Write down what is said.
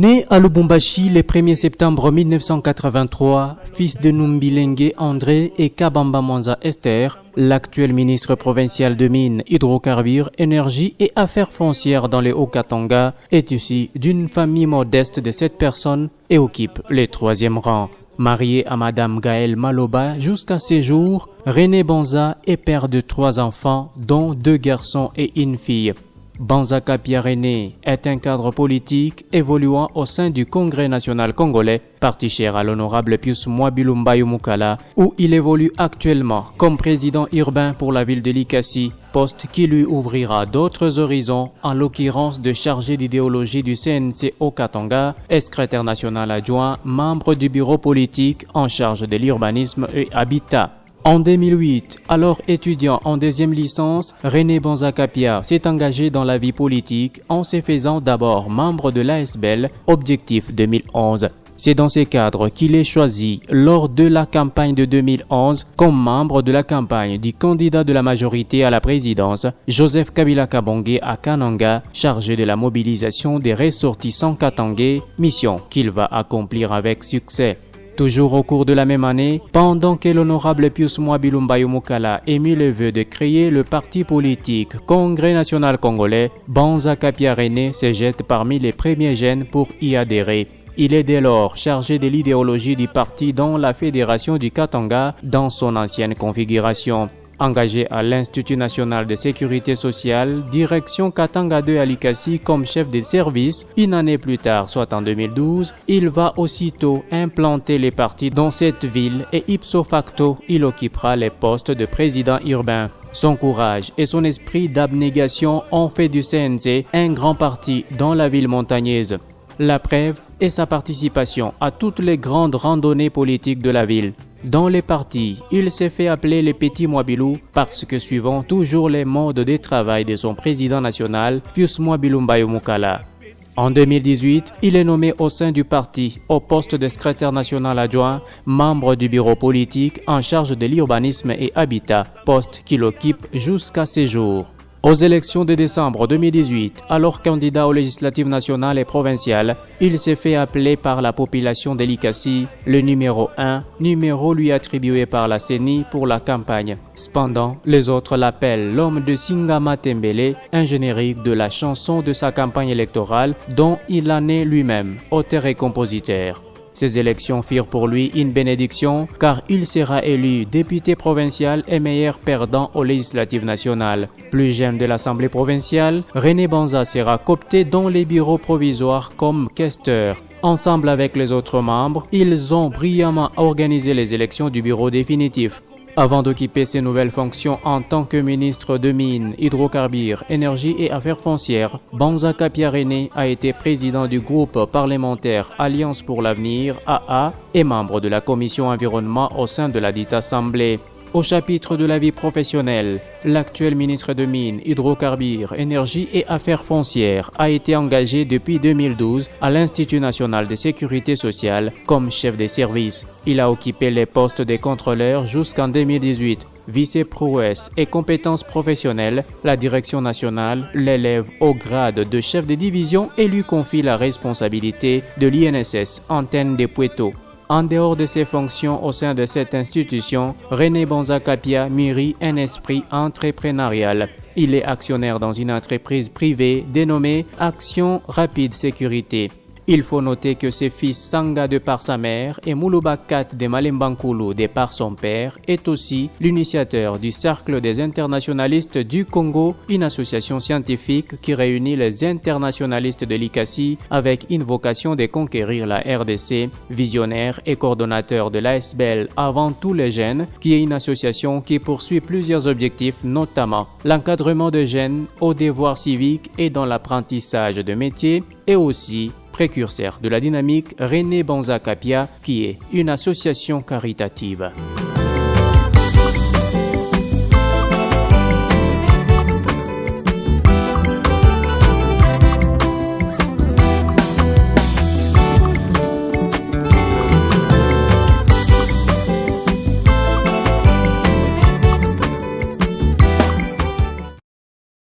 Né à Lubumbashi le 1er septembre 1983, fils de Numbilengue André et Kabamba Mwanza Esther, l'actuel ministre provincial de Mines, Hydrocarbures, Énergie et Affaires foncières dans les Haut-Katanga, est issu d'une famille modeste de 7 personnes et occupe le 3e rang. Marié à Madame Gaëlle Maloba jusqu'à ses jours, René Banza est père de 3 enfants, dont 2 garçons et une fille. Banza Kapia René est un cadre politique évoluant au sein du Congrès national congolais, parti cher à l'honorable Pius Mwabilu Mbayo Mukala, où il évolue actuellement comme président urbain pour la ville de Likasi, poste qui lui ouvrira d'autres horizons, en l'occurrence de chargé d'idéologie du CNC au Katanga et secrétaire national adjoint, membre du bureau politique en charge de l'urbanisme et habitat. En 2008, alors étudiant en 2e licence, René Banza Kapia s'est engagé dans la vie politique en se faisant d'abord membre de l'ASBEL, Objectif 2011. C'est dans ces cadres qu'il est choisi lors de la campagne de 2011 comme membre de la campagne du candidat de la majorité à la présidence, Joseph Kabila Kabange à Kananga, chargé de la mobilisation des ressortissants katangais, mission qu'il va accomplir avec succès. Toujours au cours de la même année, pendant que l'honorable Pius Mwabilu Mbayo Mukala émit le vœu de créer le parti politique Congrès national congolais, Banza Kapia René se jette parmi les premiers jeunes pour y adhérer. Il est dès lors chargé de l'idéologie du parti dans la Fédération du Katanga dans son ancienne configuration. Engagé à l'Institut national de sécurité sociale, direction Katanga 2 à Likasi comme chef de service, une année plus tard, soit en 2012, il va aussitôt implanter les partis dans cette ville et ipso facto, il occupera les postes de président urbain. Son courage et son esprit d'abnégation ont fait du CNC un grand parti dans la ville montagneuse. La preuve est sa participation à toutes les grandes randonnées politiques de la ville. Dans les partis, il s'est fait appeler le Petit Mwabilu parce que suivant toujours les modes de travail de son président national, Pius Mwabilu Mbayo Mukala. En 2018, il est nommé au sein du parti au poste de secrétaire national adjoint, membre du bureau politique en charge de l'urbanisme et habitat, poste qu'il occupe jusqu'à ses jours. Aux élections de décembre 2018, alors candidat aux législatives nationales et provinciales, il s'est fait appeler par la population de Likasi le numéro 1, numéro lui attribué par la CENI pour la campagne. Cependant, les autres l'appellent l'homme de Singama Tembele, un générique de la chanson de sa campagne électorale dont il en est lui-même auteur et compositeur. Ces élections firent pour lui une bénédiction car il sera élu député provincial et meilleur perdant aux législatives nationales. Plus jeune de l'Assemblée provinciale, René Banza sera coopté dans les bureaux provisoires comme questeur. Ensemble avec les autres membres, ils ont brillamment organisé les élections du bureau définitif. Avant d'occuper ses nouvelles fonctions en tant que ministre de Mines, Hydrocarbures, Énergie et Affaires foncières, Banza Kapia René a été président du groupe parlementaire Alliance pour l'avenir, AA, et membre de la commission environnement au sein de la dite assemblée. Au chapitre de la vie professionnelle, l'actuel ministre de Mines, Hydrocarbures, Énergie et Affaires foncières a été engagé depuis 2012 à l'Institut national de sécurité sociale comme chef de service. Il a occupé les postes de contrôleur jusqu'en 2018. Vice-prouesse et compétences professionnelles, la direction nationale l'élève au grade de chef de division et lui confie la responsabilité de l'INSS Antenne de Puerto. En dehors de ses fonctions au sein de cette institution, René Banza Kapia mûrit un esprit entrepreneurial. Il est actionnaire dans une entreprise privée dénommée Action Rapide Sécurité. Il faut noter que ses fils Sanga de par sa mère et Moulouba Kat de Malembankulu de par son père est aussi l'initiateur du Cercle des internationalistes du Congo, une association scientifique qui réunit les internationalistes de Likasi avec une vocation de conquérir la RDC, visionnaire et coordonnateur de l'ASBEL avant tous les jeunes, qui est une association qui poursuit plusieurs objectifs, notamment l'encadrement de jeunes au devoir civique et dans l'apprentissage de métiers, et aussi précurseur de la dynamique René Banza Kapia, qui est une association caritative.